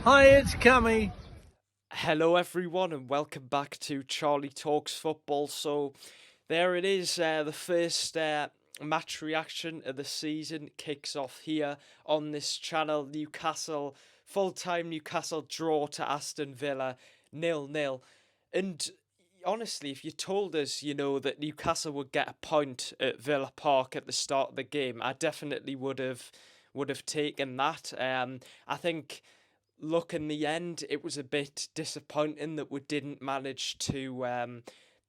Hi, it's Cammy. Hello, everyone, and welcome back to Charlie Talks Football. So, there it is, the first match reaction of the season kicks off here on this channel. Newcastle, full time Newcastle draw to Aston Villa, 0-0. And honestly, if you told us, that Newcastle would get a point at Villa Park at the start of the game, I definitely would have taken that. I think look, in the end, it was a bit disappointing that we didn't manage to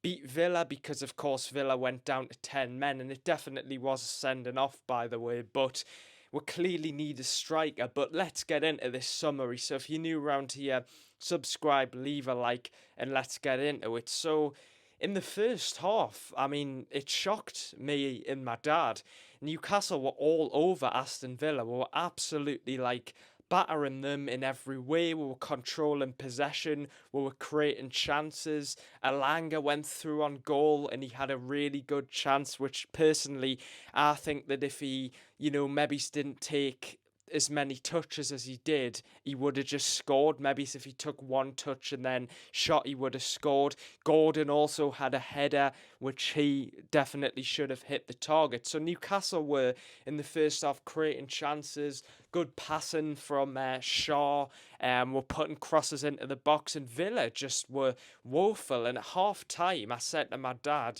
beat Villa because, of course, Villa went down to 10 men, and it definitely was a sending off, by the way. But we clearly need a striker. But let's get into this summary. So, if you're new around here, subscribe, leave a like, and let's get into it. So, in the first half, I mean, it shocked me and my dad. Newcastle were all over Aston Villa. We were absolutely like battering them in every way. We were controlling possession. We were creating chances. Alanga went through on goal and he had a really good chance, which personally, I think that if he, maybe didn't take as many touches as he did, he would have just scored. Maybe if he took one touch and then shot, he would have scored. Gordon also had a header, which he definitely should have hit the target. So Newcastle were in the first half creating chances, good passing from Shaw. Were putting crosses into the box, and Villa just were woeful. And at half time, I said to my dad,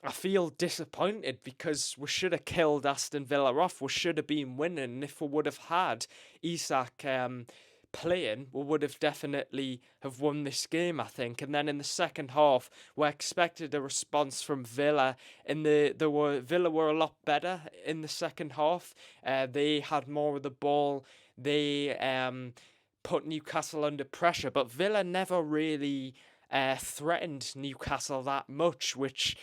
I feel disappointed because we should have killed Aston Villa off. We should have been winning. And if we would have had Isak playing, we would have definitely have won this game, I think. And then in the second half, we expected a response from Villa. And Villa were a lot better in the second half. They had more of the ball. They put Newcastle under pressure, but Villa never really threatened Newcastle that much, which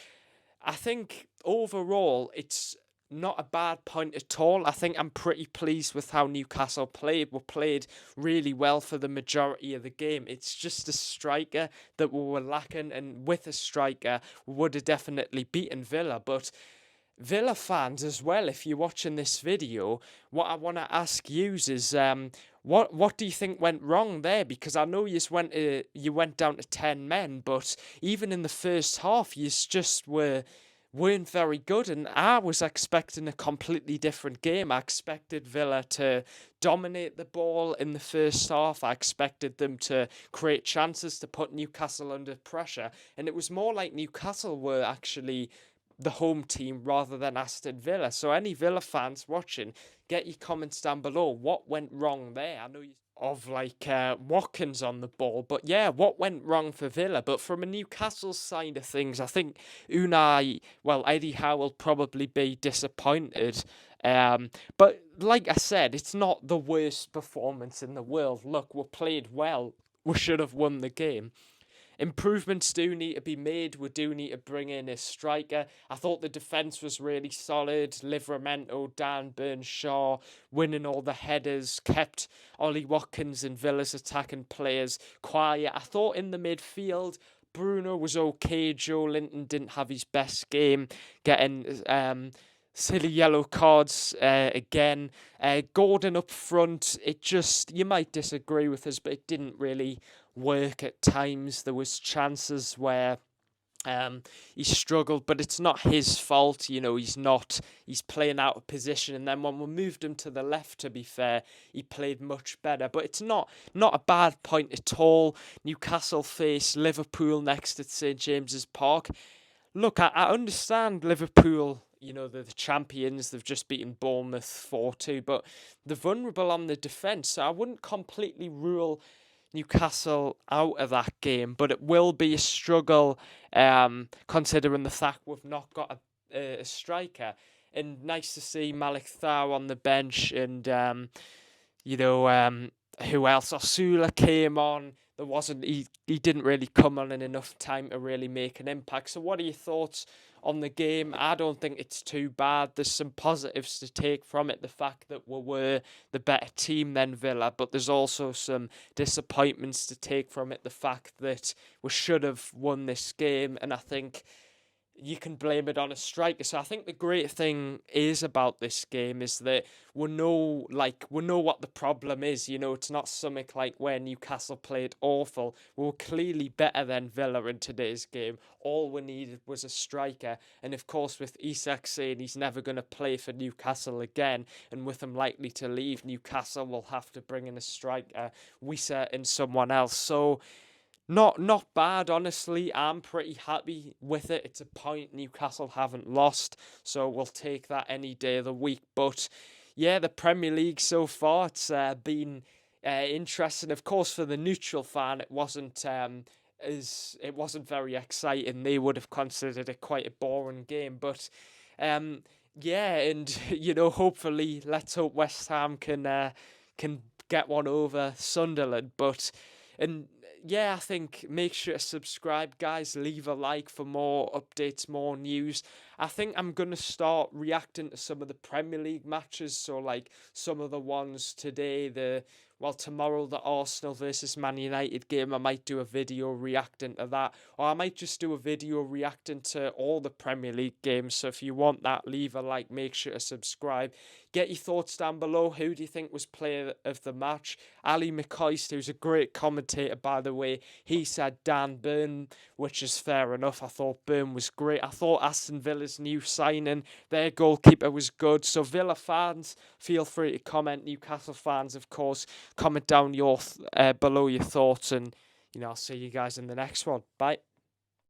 I think overall it's not a bad point at all. I think I'm pretty pleased with how Newcastle played. We played really well for the majority of the game. It's just a striker that we were lacking, and with a striker, we would have definitely beaten Villa. But Villa fans as well, if you're watching this video, what I want to ask you is, what do you think went wrong there? Because I know you went down to 10 men, but even in the first half, you just weren't very good, and I was expecting a completely different game. I expected Villa to dominate the ball in the first half. I expected them to create chances to put Newcastle under pressure, and it was more like Newcastle were actually the home team rather than Aston Villa. So any Villa fans watching, get your comments down below. What went wrong there? I know you of like Watkins on the ball, but yeah, what went wrong for Villa? But from a Newcastle side of things, I think Eddie Howe will probably be disappointed. But like I said, it's not the worst performance in the world. Look, we played well. We should have won the game. Improvements do need to be made. We do need to bring in a striker. I thought the defence was really solid. Livramento, Dan Burns, Shaw winning all the headers, kept Ollie Watkins and Villa's attacking players quiet. I thought in the midfield, Bruno was okay. Joe Linton didn't have his best game, getting silly yellow cards again. Gordon up front, you might disagree with us, but it didn't really work at times. There was chances where he struggled, but it's not his fault. He's playing out of position. And then when we moved him to the left, to be fair, he played much better. But it's not a bad point at all. Newcastle face Liverpool next at St James's Park. Look, I understand Liverpool, they're the champions, they've just beaten Bournemouth 4-2, but they're vulnerable on the defence, so I wouldn't completely rule Newcastle out of that game, but it will be a struggle considering the fact we've not got a striker. And nice to see Malik Thau on the bench, and you know, who else? Osula came on. He didn't really come on in enough time to really make an impact. So what are your thoughts on the game? I don't think it's too bad. There's some positives to take from it. The fact that we were the better team than Villa, but there's also some disappointments to take from it. The fact that we should have won this game, and I think you can blame it on a striker. So I think the great thing is about this game is that we know what the problem is. You know, it's not something like where Newcastle played awful. We were clearly better than Villa in today's game. All we needed was a striker, and of course, with Isak saying he's never going to play for Newcastle again, and with him likely to leave, Newcastle will have to bring in a striker, Wissa and someone else. So not bad, honestly. I'm pretty happy with it. It's a point Newcastle haven't lost, so we'll take that any day of the week. But yeah, the Premier League so far, it's been interesting. Of course, for the neutral fan, it wasn't very exciting. They would have considered it quite a boring game, but yeah, and hopefully, let's hope West Ham can get one over Sunderland, but. And yeah, I think make sure to subscribe, guys. Leave a like for more updates, more news. I think I'm going to start reacting to some of the Premier League matches. So, like some of the ones today, tomorrow, the Arsenal versus Man United game. I might do a video reacting to that. Or I might just do a video reacting to all the Premier League games. So, if you want that, leave a like. Make sure to subscribe. Get your thoughts down below. Who do you think was player of the match? Ali McCoist, who's a great commentator, by the way, he said Dan Burn, which is fair enough. I thought Burn was great. I thought Aston Villa's new signing, their goalkeeper, was good. So Villa fans, feel free to comment. Newcastle fans, of course, comment down below your thoughts. And, I'll see you guys in the next one. Bye.